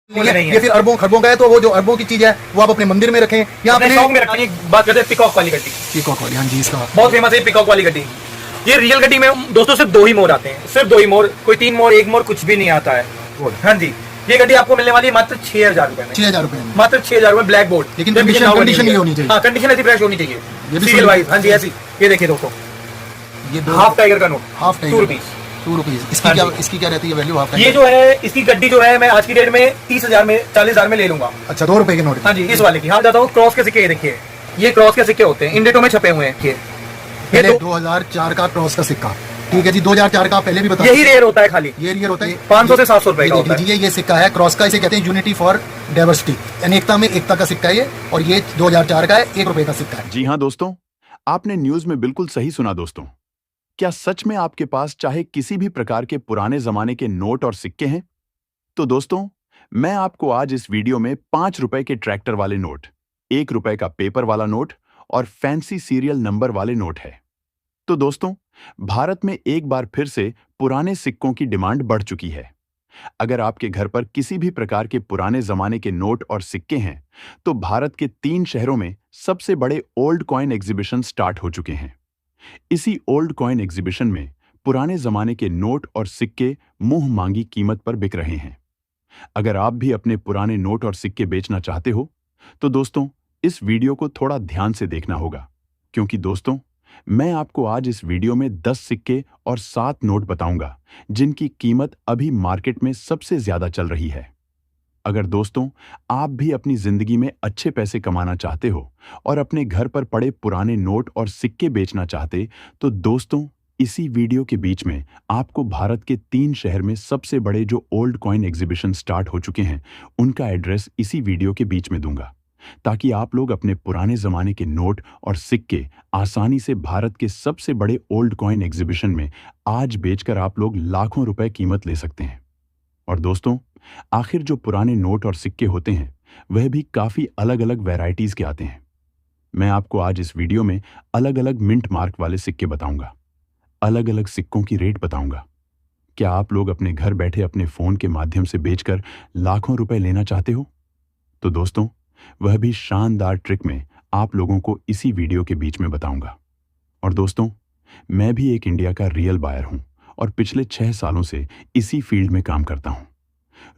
ये फिर अरबों खरबों का है, तो वो जो अरबों की चीज है वो आप अपने मंदिर में रखें या अपने शौक में रखनी। बात करते हैं पिकॉक वाली गड्डी। पीकॉक वाली, हाँ जी, इसका बहुत फेमस है पिकॉक वाली गड्डी। ये रियल गड्डी में दोस्तों सिर्फ 2 ही मोर आते हैं, सिर्फ 2 ही मोर, कोई 3 मोर 1 मोर कुछ भी नहीं आता है। हाँ जी, ये गड्डी आपको मिलने वाली है मात्र 6,000 रुपए में। 6,000 रुपए में, मात्र 6,000 रुपए, ब्लैक बोर्ड। लेकिन कंडीशन ये होनी चाहिए। हाँ, कंडीशन ऐसी फ्रेश होनी चाहिए, ये भी सीरियल वाइज। हाँ जी, ऐसी। ये देखिए दोस्तों, ये हाफ टाइगर का note, half tiger 2 rupees. 2 rupees. हाँ इसकी क्या रहती है वैल्यू? हाफ ये टाइगर जो है इसकी गड्डी जो है मैं आज की डेट में 30,000 में 40,000 में ले लूंगा। अच्छा, 2 रुपए के नोट? हाँ जी, इस वाले की। हाँ, जाता हूँ क्रॉस के सिक्के। ये देखिए, ये क्रॉस के सिक्के होते हैं, इंडेटो में छपे हुए हैं। ये 2004 का क्रॉस का सिक्का, ठीक है जी। 2004 का पहले भी बता, यही रेयर होता है खाली, ये रियर होता है। 500 से 700 रुपए का होता है। ये सिक्का है क्रॉस का, इसे कहते हैं यूनिटी फॉर डाइवर्सिटी, अनेकता में एकता का सिक्का है ये। और ये 2004 का है, 1 रुपए का सिक्का है। जी हाँ दोस्तों, आपने न्यूज में बिल्कुल सही सुना दोस्तों। क्या सच में आपके पास चाहे किसी भी प्रकार के पुराने जमाने के नोट और सिक्के हैं? तो दोस्तों, मैं आपको आज इस वीडियो में 5 रुपए के ट्रैक्टर वाले नोट, 1 रुपए का पेपर वाला नोट और फैंसी सीरियल नंबर वाले नोट है। तो दोस्तों, भारत में एक बार फिर से पुराने सिक्कों की डिमांड बढ़ चुकी है। अगर आपके घर पर किसी भी प्रकार के पुराने जमाने के नोट और सिक्के हैं, तो भारत के 3 शहरों में सबसे बड़े ओल्ड कॉइन एग्जीबिशन स्टार्ट हो चुके हैं। इसी ओल्ड कॉइन एग्जीबिशन में पुराने जमाने के नोट और सिक्के मुंह मांगी कीमत पर बिक रहे हैं। अगर आप भी अपने पुराने नोट और सिक्के बेचना चाहते हो, तो दोस्तों इस वीडियो को थोड़ा ध्यान से देखना होगा, क्योंकि दोस्तों मैं आपको आज इस वीडियो में 10 सिक्के और 7 नोट बताऊंगा जिनकी कीमत अभी मार्केट में सबसे ज्यादा चल रही है। अगर दोस्तों आप भी अपनी जिंदगी में अच्छे पैसे कमाना चाहते हो और अपने घर पर पड़े पुराने नोट और सिक्के बेचना चाहते, तो दोस्तों इसी वीडियो के बीच में आपको भारत के 3 शहर में सबसे बड़े जो ओल्ड कॉइन एग्जीबिशन स्टार्ट हो चुके हैं, उनका एड्रेस इसी वीडियो के बीच में दूंगा, ताकि आप लोग अपने पुराने जमाने के नोट और सिक्के आसानी से भारत के सबसे बड़े ओल्ड कॉइन एग्जीबिशन में आज बेचकर आप लोग लाखों रुपए कीमत ले सकते हैं। और दोस्तों, आखिर जो पुराने नोट और सिक्के होते हैं, वह भी काफी अलग अलग वैरायटीज के आते हैं। मैं आपको आज इस वीडियो में अलग अलग मिंट मार्क वाले सिक्के बताऊंगा, अलग अलग सिक्कों की रेट बताऊंगा। क्या आप लोग अपने घर बैठे अपने फोन के माध्यम से बेचकर लाखों रुपए लेना चाहते हो? तो दोस्तों वह भी शानदार ट्रिक में आप लोगों को इसी वीडियो के बीच में बताऊंगा। और दोस्तों, मैं भी एक इंडिया का रियल बायर हूं और पिछले 6 सालों से इसी फील्ड में काम करता हूं।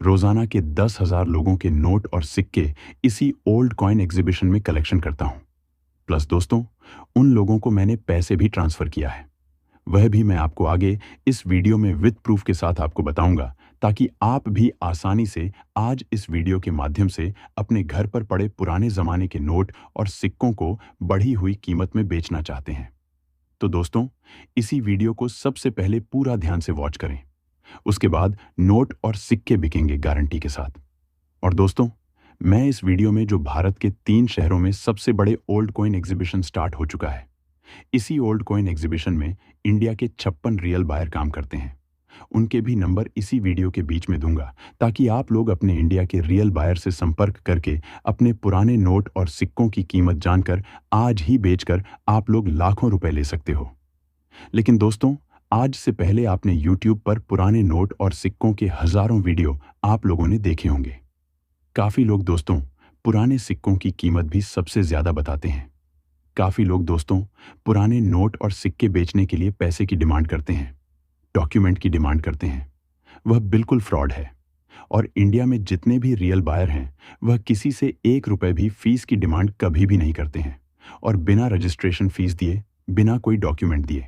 रोजाना के 10,000 लोगों के नोट और सिक्के इसी ओल्ड कॉइन एग्जीबिशन में कलेक्शन करता हूं। प्लस दोस्तों, उन लोगों को मैंने पैसे भी ट्रांसफर किया है, वह भी मैं आपको आगे इस वीडियो में विद प्रूफ के साथ आपको बताऊंगा, ताकि आप भी आसानी से आज इस वीडियो के माध्यम से अपने घर पर पड़े पुराने जमाने के नोट और सिक्कों को बढ़ी हुई कीमत में बेचना चाहते हैं। तो दोस्तों, इसी वीडियो को सबसे पहले पूरा ध्यान से वॉच करें, उसके बाद नोट और सिक्के बिकेंगे गारंटी के साथ। और दोस्तों, मैं इस वीडियो में जो भारत के 3 शहरों में सबसे बड़े ओल्ड कॉइन एग्जीबिशन स्टार्ट हो चुका है, इसी ओल्ड कॉइन एग्जीबिशन में इंडिया के 56 रियल बायर काम करते हैं। उनके भी नंबर इसी वीडियो के बीच में दूंगा, ताकि आप लोग अपने इंडिया के रियल बायर से संपर्क करके अपने पुराने नोट और सिक्कों की कीमत जानकर आज ही बेचकर आप लोग लाखों रुपए ले सकते हो। लेकिन दोस्तों, आज से पहले आपने YouTube पर पुराने नोट और सिक्कों के हजारों वीडियो आप लोगों ने देखे होंगे। काफी लोग दोस्तों पुराने सिक्कों की कीमत भी सबसे ज्यादा बताते हैं। काफी लोग दोस्तों पुराने नोट और सिक्के बेचने के लिए पैसे की डिमांड करते हैं, डॉक्यूमेंट की डिमांड करते हैं। वह बिल्कुल फ्रॉड है। और इंडिया में जितने भी रियल बायर हैं, वह किसी से 1 रुपए भी फीस की डिमांड कभी भी नहीं करते हैं, और बिना रजिस्ट्रेशन फीस दिए, बिना कोई डॉक्यूमेंट दिए।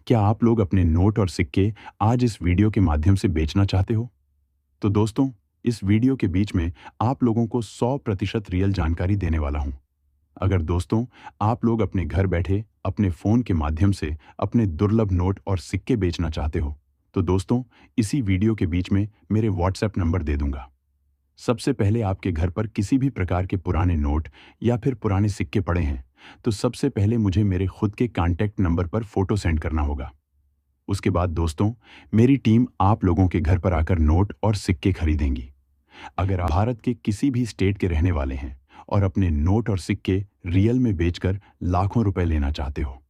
क्या आप लोग अपने नोट और सिक्के आज इस वीडियो के माध्यम से बेचना चाहते हो? तो दोस्तों, इस वीडियो के बीच में आप लोगों को 100% रियल जानकारी देने वाला हूं। अगर दोस्तों आप लोग अपने घर बैठे अपने फोन के माध्यम से अपने दुर्लभ नोट और सिक्के बेचना चाहते हो, तो दोस्तों इसी वीडियो के बीच में मेरे व्हाट्सएप नंबर दे दूंगा। सबसे पहले आपके घर पर किसी भी प्रकार के पुराने नोट या फिर पुराने सिक्के पड़े हैं, तो सबसे पहले मुझे मेरे खुद के कॉन्टैक्ट नंबर पर फोटो सेंड करना होगा। उसके बाद दोस्तों मेरी टीम आप लोगों के घर पर आकर नोट और सिक्के खरीदेंगी। अगर आप भारत के किसी भी स्टेट के रहने वाले हैं और अपने नोट और सिक्के रियल में बेचकर लाखों रुपए लेना चाहते हो,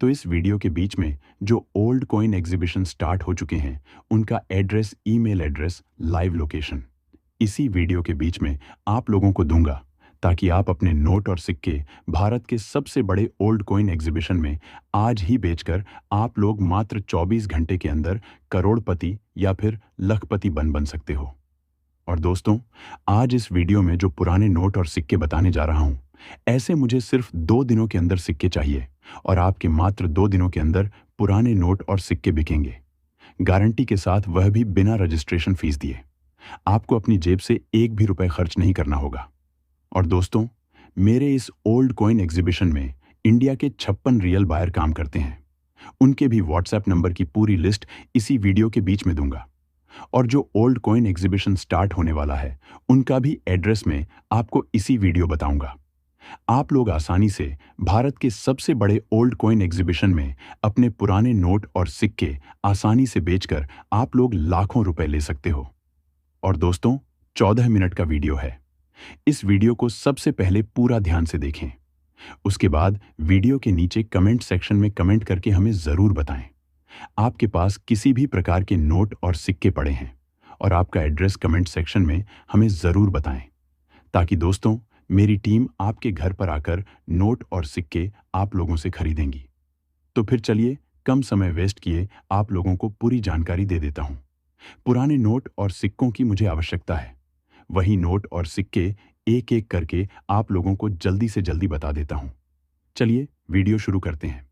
तो इस वीडियो के बीच में जो ओल्ड कॉइन एग्जीबिशन स्टार्ट हो चुके हैं, उनका address, email address, live location, इसी वीडियो के बीच में आप लोगों को दूंगा, ताकि आप अपने नोट और सिक्के भारत के सबसे बड़े ओल्ड कॉइन एग्जीबिशन में आज ही बेचकर आप लोग मात्र 24 घंटे के अंदर करोड़पति या फिर लखपति बन सकते हो। और दोस्तों, आज इस वीडियो में जो पुराने नोट और सिक्के बताने जा रहा हूं, ऐसे मुझे सिर्फ 2 दिनों के अंदर सिक्के चाहिए और आपके मात्र 2 दिनों के अंदर पुराने नोट और सिक्के बिकेंगे, गारंटी के साथ, वह भी बिना रजिस्ट्रेशन फीस दिए। आपको अपनी जेब से एक भी रुपए खर्च नहीं करना होगा। और दोस्तों, मेरे इस ओल्ड कॉइन एग्जीबिशन में इंडिया के 56 रियल बायर काम करते हैं। उनके भी व्हाट्सएप नंबर की पूरी लिस्ट इसी वीडियो के बीच में दूंगा। और जो ओल्ड कॉइन एग्जीबिशन स्टार्ट होने वाला है, उनका भी एड्रेस में आपको इसी वीडियो बताऊंगा। आप लोग आसानी से भारत के सबसे बड़े ओल्ड कॉइन एग्जीबिशन में अपने पुराने नोट और सिक्के आसानी से बेचकर आप लोग लाखों रुपए ले सकते हो। और दोस्तों, 14 मिनट का वीडियो है। इस वीडियो को सबसे पहले पूरा ध्यान से देखें। उसके बाद वीडियो के नीचे कमेंट सेक्शन में कमेंट करके हमें जरूर बताएं आपके पास किसी भी प्रकार के नोट और सिक्के पड़े हैं, और आपका एड्रेस कमेंट सेक्शन में हमें जरूर बताएं, ताकि दोस्तों मेरी टीम आपके घर पर आकर नोट और सिक्के आप लोगों से खरीदेंगी। तो फिर चलिए, कम समय वेस्ट किए आप लोगों को पूरी जानकारी दे देता हूं। पुराने नोट और सिक्कों की मुझे आवश्यकता है। वही नोट और सिक्के एक एक करके आप लोगों को जल्दी से जल्दी बता देता हूं। चलिए वीडियो शुरू करते हैं।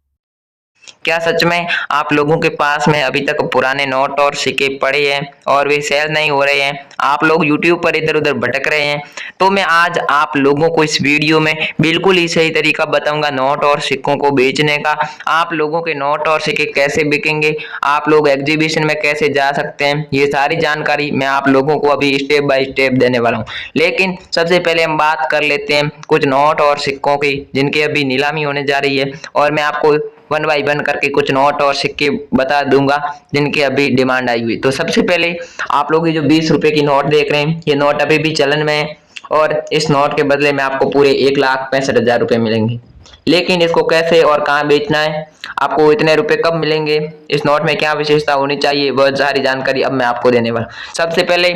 क्या सच में आप लोगों के पास में अभी तक पुराने नोट और सिक्के पड़े हैं और वे सेल नहीं हो रहे हैं? आप लोग YouTube पर इधर उधर भटक रहे हैं, तो मैं आज आप लोगों को इस वीडियो में बिल्कुल ही सही तरीका बताऊंगा नोट और सिक्कों को बेचने का। आप लोगों के नोट और सिक्के कैसे बिकेंगे, आप लोग एग्जीबिशन में कैसे जा सकते हैं, ये सारी जानकारी मैं आप लोगों को अभी स्टेप बाय स्टेप देने वाला हूँ। लेकिन सबसे पहले हम बात कर लेते हैं कुछ नोट और सिक्कों की, जिनकी अभी नीलामी होने जा रही है, और मैं आपको 1 बाय 1 करके कुछ नोट और सिक्के बता दूंगा जिनकी अभी डिमांड आई हुई। तो सबसे पहले आप लोग ये जो 20 रुपए की नोट देख रहे हैं, ये नोट अभी भी चलन में है, और इस नोट के बदले में आपको पूरे 1,65,000 रुपए मिलेंगे। लेकिन इसको कैसे और कहाँ बेचना है, आपको इतने रुपए कब मिलेंगे, इस नोट में क्या विशेषता होनी चाहिए, वह सारी जानकारी अब मैं आपको देने वाला। सबसे पहले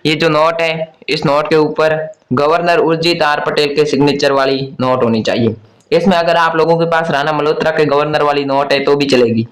ये जो नोट है, इस नोट के ऊपर गवर्नर उर्जित आर पटेल के सिग्नेचर वाली नोट होनी चाहिए। इसमें अगर आप लोगों के पास राणा मल्होत्रा के गवर्नर वाली नोट है तो भी चलेगी,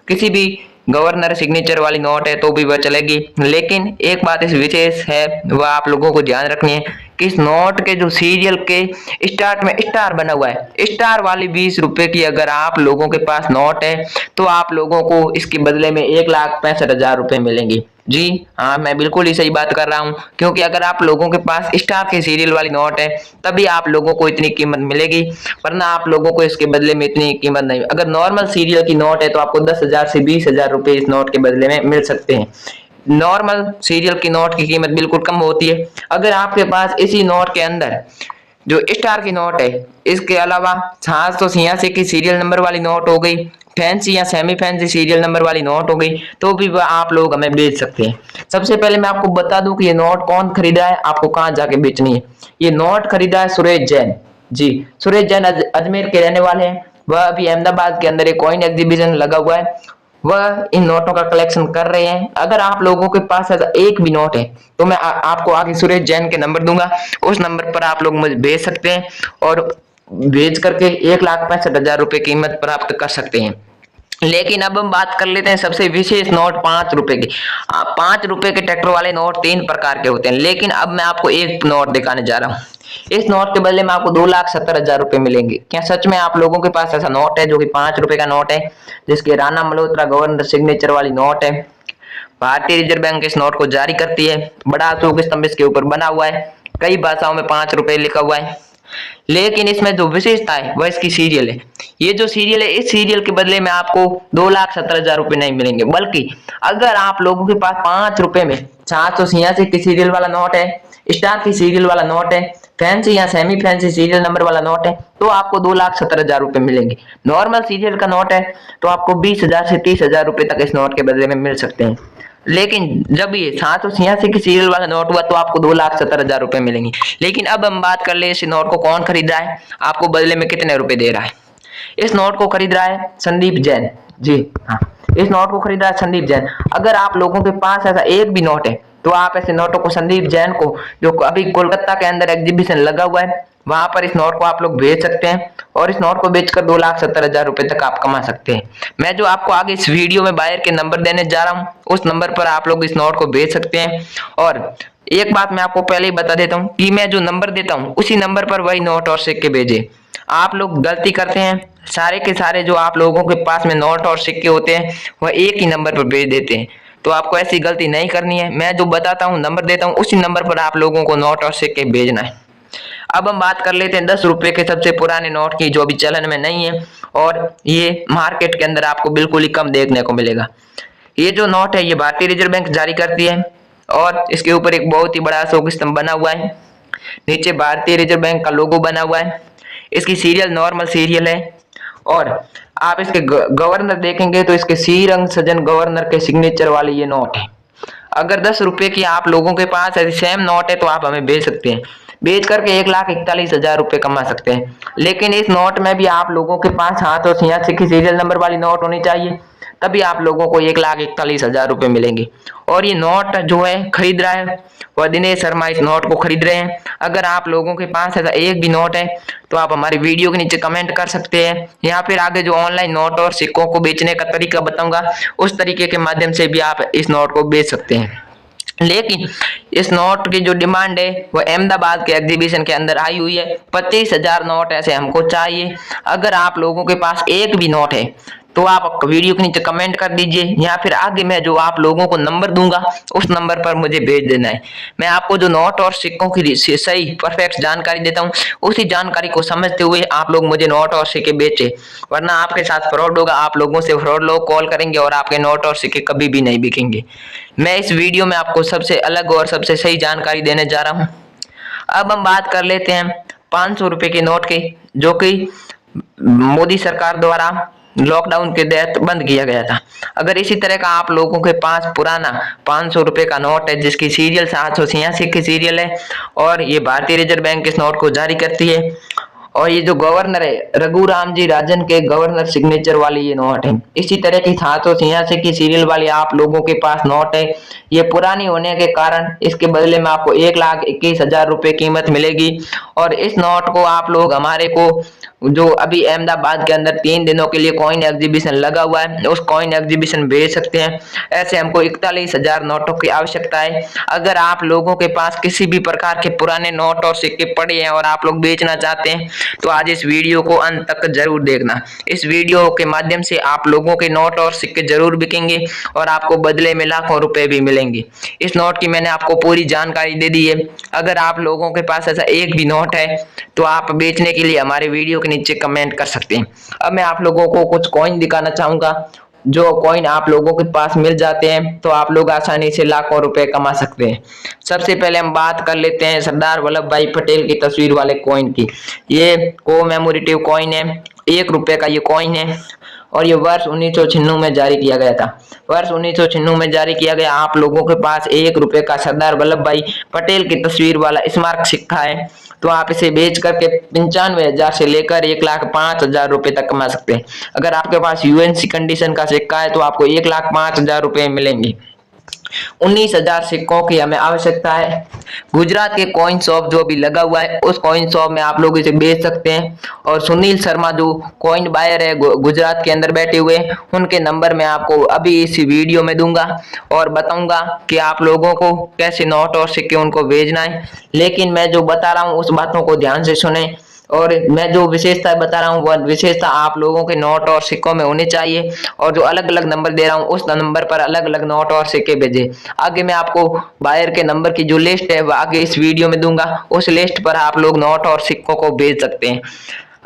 किसी भी गवर्नर सिग्नेचर वाली नोट है तो भी वह चलेगी। लेकिन एक बात इस विशेष है, वह आप लोगों को ध्यान रखनी है कि इस नोट के जो सीरियल के स्टार्ट में स्टार बना हुआ है, स्टार वाली 20 रुपए की अगर आप लोगों के पास नोट है तो आप लोगों को इसके बदले में 1,65,000 रुपए मिलेंगे। जी हाँ, मैं बिल्कुल ही सही बात कर रहा हूँ, क्योंकि अगर आप लोगों के पास स्टार के सीरियल वाली नोट है तभी आप लोगों को इतनी कीमत मिलेगी, वरना आप लोगों को इसके बदले में इतनी कीमत नहीं। अगर नॉर्मल सीरियल की नोट है तो आपको 10,000 से 20,000 रुपए इस नोट के बदले में मिल सकते हैं। नॉर्मल सीरियल की नोट की कीमत बिल्कुल कम होती है। अगर आपके पास इसी नोट के अंदर जो स्टार की नोट है, इसके अलावा 786 की सीरियल नंबर वाली नोट हो गई, फैंसी या सेमी फैंसी सीरियल नंबर वाली नोट हो गई, तो भी वह आप लोग हमें बेच सकते हैं। सबसे पहले मैं आपको बता दूं कि ये नोट कौन खरीदा है, आपको कहां जाके बेचनी है। ये नोट खरीदा है सुरेश जैन। जी, सुरेश जैन अजमेर के रहने वाले हैं। वह अभी अहमदाबाद के अंदर एक कॉइन एग्जीबिशन लगा हुआ है, वह इन नोटों का कलेक्शन कर रहे हैं। अगर आप लोगों के पास ऐसा एक भी नोट है तो मैं आपको आगे सुरेश जैन के नंबर दूंगा, उस नंबर पर आप लोग मुझे भेज सकते हैं और भेज करके 1,65,000 रुपए कीमत प्राप्त कर सकते हैं। लेकिन अब हम बात कर लेते हैं सबसे विशेष नोट 5 रुपए की। 5 रुपए के ट्रैक्टर वाले नोट 3 प्रकार के होते हैं, लेकिन अब मैं आपको एक नोट दिखाने जा रहा हूँ। इस नोट के बदले में आपको 2,70,000 रुपए मिलेंगे। क्या सच में आप लोगों के पास ऐसा नोट है जो कि 5 रुपए का नोट है, जिसके राणा मल्होत्रा गवर्नर सिग्नेचर वाली नोट है? भारतीय रिजर्व बैंक इस नोट को जारी करती है। बड़ा अशोक स्तंभ इसके ऊपर बना हुआ है, कई भाषाओं में 5 रुपए लिखा हुआ है। लेकिन इसमें जो विशेषता है वह इसकी सीरियल है। ये जो सीरियल है, इस सीरियल के बदले में आपको 2,70,000 रुपए नहीं मिलेंगे, बल्कि अगर आप लोगों के पास 5 रुपए में 786 की सीरियल वाला नोट है, स्टार की सीरियल वाला नोट है, फैंसी या सेमी फैंसी सीरियल नंबर वाला नोट है, तो आपको 2,70,000 रुपए मिलेंगे। नॉर्मल सीरियल का नोट है तो आपको 20,000 से 30,000 रुपए तक इस नोट के बदले में मिल सकते हैं। लेकिन जब ये 786 की सीरियल वाला नोट हुआ तो आपको 2,70,000 रुपए मिलेंगे। लेकिन अब हम बात कर ले इस नोट को कौन खरीद रहा है, आपको बदले में कितने रुपए दे रहा है। इस नोट को खरीद रहा है संदीप जैन। जी हाँ, इस नोट को खरीदा है संदीप जैन। अगर आप लोगों के पास ऐसा एक भी नोट है तो आप ऐसे नोटों को संदीप जैन को, जो अभी कोलकाता के अंदर एग्जीबिशन लगा हुआ है, वहां पर इस नोट को आप लोग बेच सकते हैं और इस नोट को बेचकर 2,70,000 रुपए तक आप कमा सकते हैं। मैं जो आपको आगे इस वीडियो में बायर के नंबर देने जा रहा हूं, उस नंबर पर आप लोग इस नोट को बेच सकते हैं। और एक बात मैं आपको पहले ही बता देता हूं कि मैं जो नंबर देता हूं उसी नंबर पर वही नोट और सिक्के भेजे। आप लोग गलती करते हैं, सारे के सारे जो आप लोगों के पास में नोट और सिक्के होते हैं वह एक ही नंबर पर भेज देते हैं। तो आपको ऐसी गलती नहीं करनी है। मैं जो बताता हूँ, नंबर देता हूँ, उसी नंबर पर आप लोगों को नोट और सिक्के भेजना है। अब हम बात कर लेते हैं 10 रुपए के सबसे पुराने नोट की, जो अभी चलन में नहीं है और ये मार्केट के अंदर आपको बिल्कुल ही कम देखने को मिलेगा। ये जो नोट है ये भारतीय रिजर्व बैंक जारी करती है और इसके ऊपर एक बहुत ही बड़ा अशोक स्तंभ बना हुआ है। नीचे भारतीय रिजर्व बैंक का लोगो बना हुआ है। इसकी सीरियल नॉर्मल सीरियल है और आप इसके गवर्नर देखेंगे तो इसके श्रीरंग सजन गवर्नर के सिग्नेचर वाली ये नोट है। अगर 10 रुपए की आप लोगों के पास ऐसी सेम नोट है तो आप हमें भेज सकते हैं, बेच करके 1,41,000 रुपए कमा सकते हैं। लेकिन इस नोट में भी आप लोगों के पास हाथों से यहाँ की सीरियल नंबर वाली नोट होनी चाहिए, तभी आप लोगों को 1,41,000 रुपए मिलेंगे। और ये नोट जो है खरीद रहा है वह दिनेश शर्मा इस नोट को खरीद रहे हैं। अगर आप लोगों के पास ऐसा एक भी नोट है तो आप हमारी वीडियो के नीचे कमेंट कर सकते हैं, या फिर आगे जो ऑनलाइन नोट और सिक्कों को बेचने का तरीका बताऊंगा उस तरीके के माध्यम से भी आप इस नोट को बेच सकते हैं। लेकिन इस नोट की जो डिमांड है वो अहमदाबाद के एग्जीबिशन के अंदर आई हुई है। 25,000 नोट ऐसे हमको चाहिए। अगर आप लोगों के पास एक भी नोट है तो आप वीडियो के नीचे कमेंट कर दीजिए, या फिर आगे मैं जो आप लोगों को नंबर दूंगा उस नंबर पर मुझे भेज देना है। मैं आपको जो नोट और सिक्कों की सही परफेक्ट जानकारी देता हूँ उसी जानकारी को समझते हुए आप लोग मुझे नोट और सिक्के बेचे, वरना आपके साथ फ्रॉड होगा। आप लोगों से फ्रॉड लोग कॉल करेंगे और आपके नोट और सिक्के कभी भी नहीं बिकेंगे। मैं इस वीडियो में आपको सबसे अलग और सबसे सही जानकारी देने जा रहा हूँ। अब हम बात कर लेते हैं 500 रुपए के नोट की, जो कि मोदी सरकार द्वारा लॉकडाउन के तहत बंद किया गया था। अगर इसी तरह का आप लोगों के पास पुराना 500 रुपए का नोट है जिसकी सीरियल 786 की सीरियल है और ये भारतीय रिजर्व बैंक इस नोट को जारी करती है, और ये जो गवर्नर है रघुराम जी राजन के गवर्नर सिग्नेचर वाली ये नोट है। इसी तरह की 786 की सीरियल वाली आप लोगों के पास नोट है, ये पुरानी होने के कारण इसके बदले में आपको 1,21,000 रुपए कीमत मिलेगी। और इस नोट को आप लोग हमारे को जो अभी अहमदाबाद के अंदर 3 दिनों के लिए कॉइन एग्जीबिशन लगा हुआ है उस कॉइन एग्जीबिशन भेज सकते हैं। ऐसे हमको 41,000 नोटों की आवश्यकता है। अगर आप लोगों के पास किसी भी प्रकार के पुराने नोट और सिक्के पड़े हैं और आप लोग बेचना चाहते हैं तो आज इस वीडियो को अंत तक जरूर देखना। इस वीडियो के माध्यम से आप लोगों के नोट और सिक्के जरूर बिकेंगे और आपको बदले में लाखों रुपए भी मिलेंगे। इस नोट की मैंने आपको पूरी जानकारी दे दी है। अगर आप लोगों के पास ऐसा एक भी नोट है तो आप बेचने के लिए हमारे वीडियो के नीचे कमेंट कर सकते हैं। अब मैं आप लोगों को कुछ कॉइन दिखाना चाहूंगा, जो कॉइन आप लोगों के पास मिल जाते हैं तो आप लोग आसानी से लाखों रुपए कमा सकते हैं। सबसे पहले हम बात कर लेते हैं सरदार वल्लभ भाई पटेल की तस्वीर वाले कॉइन की। ये कोमेमोरेटिव कॉइन है, 1 रुपए का ये कॉइन है और ये वर्ष 1996 में जारी किया गया था। वर्ष 1996 में जारी किया गया। आप लोगों के पास 1 रुपए का सरदार वल्लभ भाई पटेल की तस्वीर वाला स्मारक सिक्का है तो आप इसे बेच करके 95,000 से लेकर 1,05,000 रुपए तक कमा सकते हैं। अगर आपके पास यूएनसी कंडीशन का सिक्का है तो आपको 1,05,000 रुपए मिलेंगे। 19,000 सिक्कों की हमें आवश्यकता है। गुजरात के कॉइन शॉप जो भी लगा हुआ है उस कॉइन शॉप में आप लोग इसे बेच सकते हैं। और सुनील शर्मा जो कॉइन बायर है गुजरात के अंदर बैठे हुए, उनके नंबर मैं आपको अभी इस वीडियो में दूंगा और बताऊंगा कि आप लोगों को कैसे नोट और सिक्के उनको भेजना है। लेकिन मैं जो बता रहा हूँ उस बातों को ध्यान से सुने, और मैं जो विशेषता बता रहा हूँ वह विशेषता आप लोगों के नोट और सिक्कों में होनी चाहिए। और जो अलग अलग नंबर दे रहा हूँ उस नंबर पर अलग अलग नोट और सिक्के भेजे। आगे मैं आपको बायर के नंबर की जो लिस्ट है वह आगे इस वीडियो में दूंगा, उस लिस्ट पर आप लोग नोट और सिक्कों को भेज सकते हैं।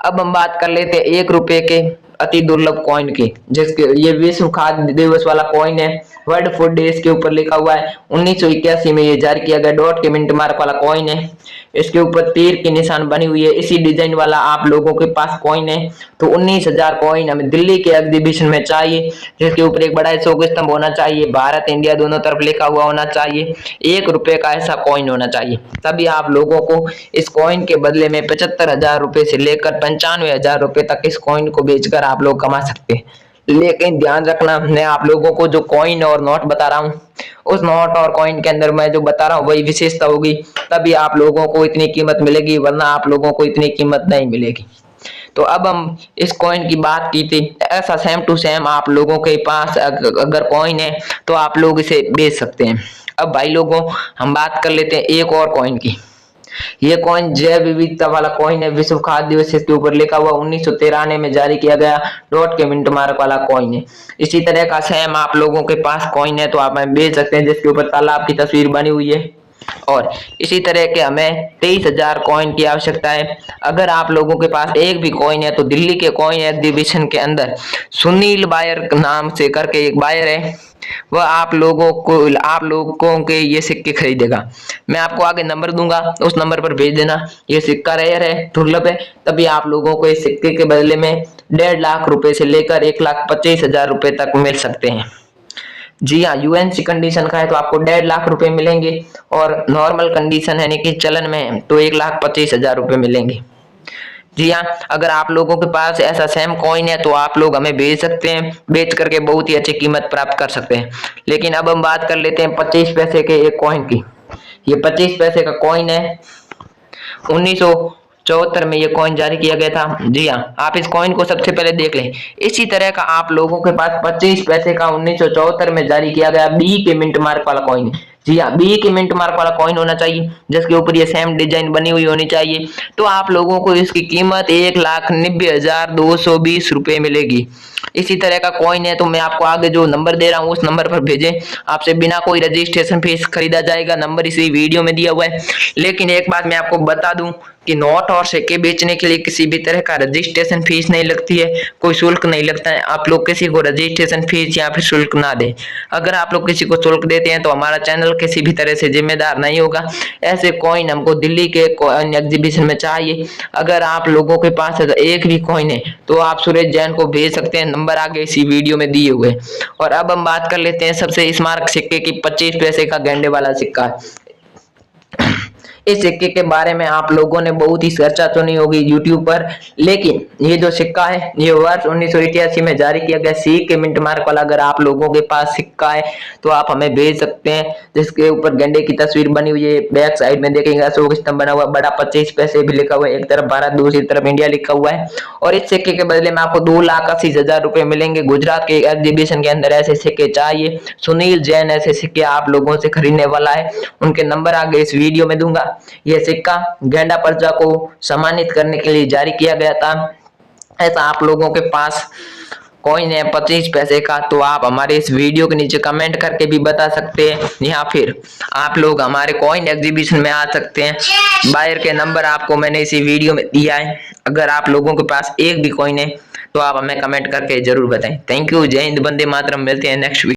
अब हम बात कर लेते हैं 1 रुपए के अति दुर्लभ कॉइन की, जिसके ये विश्व खाद्य दिवस वाला कॉइन है। वर्ल्ड फूड डे इसके ऊपर लिखा हुआ है। 1981 में ये जारी किया गया। डॉट के मिंट मार्क वाला कॉइन है। इसके ऊपर तीर की निशान बनी हुई है। इसी डिजाइन वाला आप लोगों के पास कॉइन है तो 19,000 कॉइन हमें दिल्ली के एग्जीबिशन में चाहिए, जिसके ऊपर एक बड़ा अशोक स्तंभ होना चाहिए, भारत इंडिया दोनों तरफ लिखा हुआ होना चाहिए, 1 रुपए का ऐसा कॉइन होना चाहिए। तभी आप लोगों को इस कॉइन के बदले में 75,000 रुपए से लेकर 95,000 रुपए तक इस कॉइन को बेचकर आप लोग कमा सकते हैं। लेकिन ध्यान रखना, मैं आप लोगों को जो कॉइन और नोट बता रहा हूँ, उस नोट और कॉइन के अंदर मैं जो बता रहा हूँ वही विशेषता होगी, तभी आप लोगों को इतनी कीमत मिलेगी, वरना आप लोगों को इतनी कीमत नहीं मिलेगी। तो अब हम इस कॉइन की बात की थी, ऐसा सेम टू सेम आप लोगों के पास अगर कॉइन है तो आप लोग इसे बेच सकते हैं। अब भाई लोगों, हम बात कर लेते हैं एक और कॉइन की। ये कॉइन जैव विविधता वाला कॉइन है, विश्व खाद्य दिवस के ऊपर लिखा हुआ 1993 में जारी किया गया डॉट के मिंट मार्क वाला कॉइन है। इसी तरह का सेम आप लोगों के पास कॉइन है तो आप हमें बेच सकते हैं, जिसके ऊपर तालाब की तस्वीर बनी हुई है। और इसी तरह के हमें 23,000 कॉइन की आवश्यकता है। अगर आप लोगों के पास एक भी कॉइन है तो दिल्ली के कॉइन एग्जीबिशन के अंदर सुनील बायर नाम से करके एक बायर है, वह आप लोगों के ये सिक्के खरीदेगा। मैं आपको आगे नंबर दूंगा, उस नंबर पर भेज देना। ये सिक्का रेयर है, दुर्लभ है, तभी आप लोगों को इस सिक्के के बदले में 1.5 लाख रुपए से लेकर 1,25,000 रुपए तक मिल सकते हैं। जी हाँ, यूएनसी कंडीशन का है तो आपको 1.5 लाख रुपए मिलेंगे, और नॉर्मल कंडीशन है कि चलन में है तो 1,25,000 रुपए मिलेंगे। जी हाँ, अगर आप लोगों के पास ऐसा सेम कॉइन है तो आप लोग हमें भेज सकते हैं, बेच करके बहुत ही अच्छी कीमत प्राप्त कर सकते हैं। लेकिन अब हम बात कर लेते हैं 25 पैसे के एक कॉइन की। ये 25 पैसे का कॉइन है, 1974 में ये कॉइन जारी किया गया था। जी हाँ, आप इस कॉइन को सबसे पहले देख लें। इसी तरह का आप लोगों के पास 25 पैसे का 1974 में जारी किया गया बी के मिंट मार्क वाला कॉइन है। जी हाँ, बी के मिंट मार्क वाला कॉइन होना चाहिए, जिसके ऊपर ये सेम डिजाइन बनी हुई होनी चाहिए। तो आप लोगों को इसकी कीमत 1,90,220 रुपए मिलेगी। इसी तरह का कॉइन है तो मैं आपको आगे जो नंबर दे रहा हूँ उस नंबर पर भेजें, आपसे बिना कोई रजिस्ट्रेशन फीस खरीदा जाएगा। नंबर इसी वीडियो में दिया हुआ है। लेकिन एक बात मैं आपको बता दूं कि नोट और सिक्के बेचने के लिए किसी भी तरह का रजिस्ट्रेशन फीस नहीं लगती है, कोई शुल्क नहीं लगता है। आप लोग किसी को रजिस्ट्रेशन फीस या फिर शुल्क ना दें। अगर आप लोग किसी को शुल्क देते हैं तो हमारा चैनल किसी भी तरह से जिम्मेदार नहीं होगा। ऐसे कॉइन हमको दिल्ली के कॉइन एग्जीबिशन में चाहिए। अगर आप लोगों के पास एक भी कॉइन है तो आप सुरेश जैन को भेज सकते हैं, नंबर आगे इसी वीडियो में दिए हुए। और अब हम बात कर लेते हैं सबसे स्मारक सिक्के की, 25 पैसे का गेंडे वाला सिक्का। इस सिक्के के बारे में आप लोगों ने बहुत ही चर्चा सुनी होगी यूट्यूब पर, लेकिन ये जो सिक्का है ये वर्ष 1988 में जारी किया गया सी के मिंट मार्क वाला। अगर आप लोगों के पास सिक्का है तो आप हमें भेज सकते हैं, जिसके ऊपर गेंडे की तस्वीर बनी हुई है। बैक साइड में देखेंगे अशोक स्तंभ बना हुआ, बड़ा 25 पैसे भी लिखा हुआ है, एक तरफ भारत दूसरी तरफ इंडिया लिखा हुआ है। और इस सिक्के के बदले में आपको 2,80,000 रुपए मिलेंगे। गुजरात के एग्जीबिशन के अंदर ऐसे सिक्के चाहिए, सुनील जैन ऐसे सिक्के आप लोगों से खरीदने वाला है। उनके नंबर आगे इस वीडियो में दूंगा। यह सिक्का गेंडा प्रजा को सम्मानित करने के लिए जारी किया गया था। ऐसा आप लोगों के पास कॉइन है 25 पैसे का तो आप हमारे इस वीडियो के नीचे कमेंट करके भी बता सकते हैं, या फिर आप लोग हमारे कॉइन एग्जीबिशन में आ सकते हैं। बायर के नंबर आपको मैंने इसी वीडियो में दिया है। अगर आप लोगों के पास एक भी कॉइन है तो आप हमें कमेंट करके जरूर बताएं। थैंक यू, जय हिंद, वंदे मातरम। मिलते हैं नेक्स्ट वीडियो।